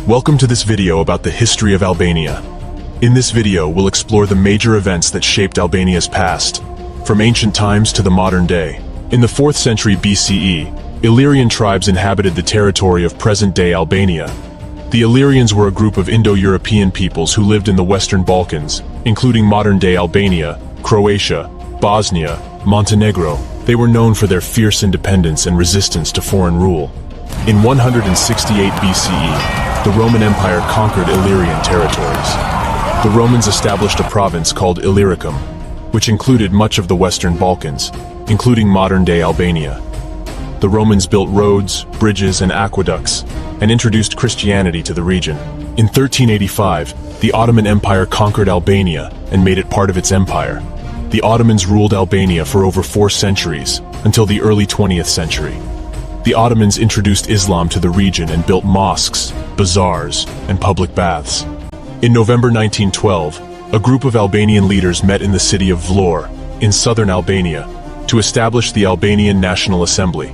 Welcome to this video about the history of Albania. In this video, we'll explore the major events that shaped Albania's past, from ancient times to the modern day. In the 4th century BCE, Illyrian tribes inhabited the territory of present-day Albania. The Illyrians were a group of Indo-European peoples who lived in the Western Balkans, including modern-day Albania, Croatia, Bosnia, Montenegro. They were known for their fierce independence and resistance to foreign rule. In 168 BCE, the Roman Empire conquered Illyrian territories. The Romans established a province called Illyricum, which included much of the Western Balkans, including modern-day Albania. The Romans built roads, bridges, and aqueducts, and introduced Christianity to the region. In 1385, the Ottoman Empire conquered Albania and made it part of its empire. The Ottomans ruled Albania for over 4 centuries, until the early 20th century. The Ottomans introduced Islam to the region and built mosques, bazaars, and public baths. In November 1912, a group of Albanian leaders met in the city of Vlore, in southern Albania, to establish the Albanian National Assembly.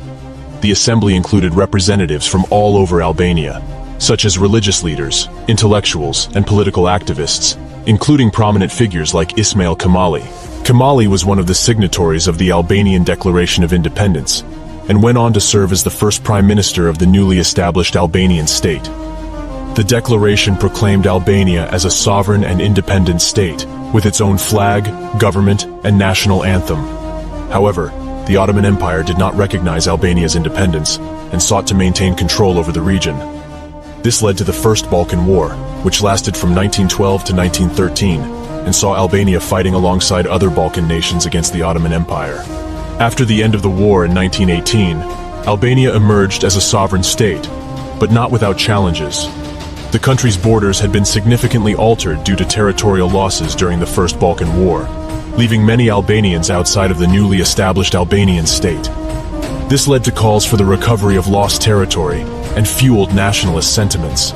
The assembly included representatives from all over Albania, such as religious leaders, intellectuals, and political activists, including prominent figures like Ismail Kemali. Kemali was one of the signatories of the Albanian Declaration of Independence, and went on to serve as the first prime minister of the newly established Albanian state. The declaration proclaimed Albania as a sovereign and independent state, with its own flag, government, and national anthem. However, the Ottoman Empire did not recognize Albania's independence and sought to maintain control over the region. This led to the First Balkan War, which lasted from 1912 to 1913, and saw Albania fighting alongside other Balkan nations against the Ottoman Empire. After the end of the war in 1918, Albania emerged as a sovereign state, but not without challenges. The country's borders had been significantly altered due to territorial losses during the First Balkan War, leaving many Albanians outside of the newly established Albanian state. This led to calls for the recovery of lost territory and fueled nationalist sentiments.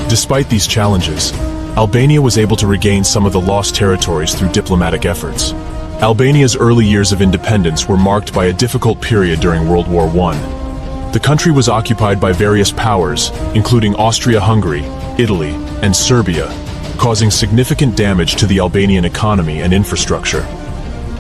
Despite these challenges, Albania was able to regain some of the lost territories through diplomatic efforts. Albania's early years of independence were marked by a difficult period during World War I. The country was occupied by various powers, including Austria-Hungary, Italy, and Serbia, causing significant damage to the Albanian economy and infrastructure.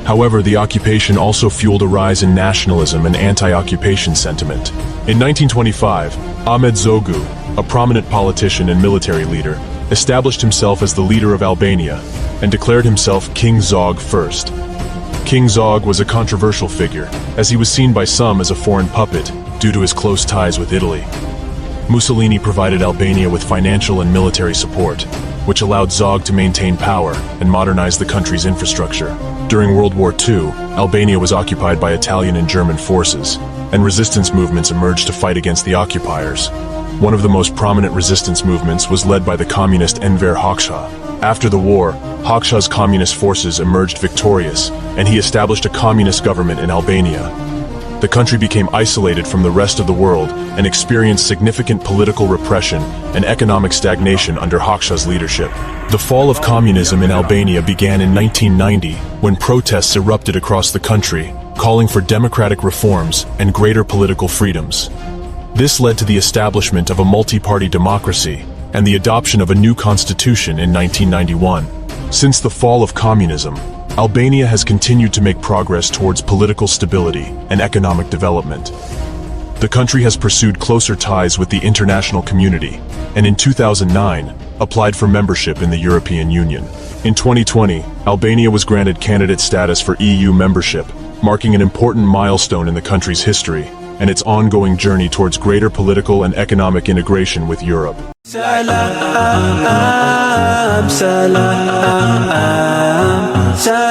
However, the occupation also fueled a rise in nationalism and anti-occupation sentiment. In 1925, Ahmet Zogu, a prominent politician and military leader, established himself as the leader of Albania and declared himself King Zog I. King Zog was a controversial figure, as he was seen by some as a foreign puppet due to his close ties with Italy. Mussolini provided Albania with financial and military support, which allowed Zog to maintain power and modernize the country's infrastructure. During World War II, Albania was occupied by Italian and German forces, and resistance movements emerged to fight against the occupiers. One of the most prominent resistance movements was led by the communist Enver Hoxha. After the war, Hoxha's communist forces emerged victorious, and he established a communist government in Albania. The country became isolated from the rest of the world and experienced significant political repression and economic stagnation under Hoxha's leadership. The fall of communism in Albania began in 1990, when protests erupted across the country, calling for democratic reforms and greater political freedoms. This led to the establishment of a multi-party democracy and the adoption of a new constitution in 1991. Since the fall of communism, Albania has continued to make progress towards political stability and economic development. The country has pursued closer ties with the international community, and in 2009, applied for membership in the European Union. In 2020, Albania was granted candidate status for EU membership, marking an important milestone in the country's history and its ongoing journey towards greater political and economic integration with Europe. Salam, salam, salam.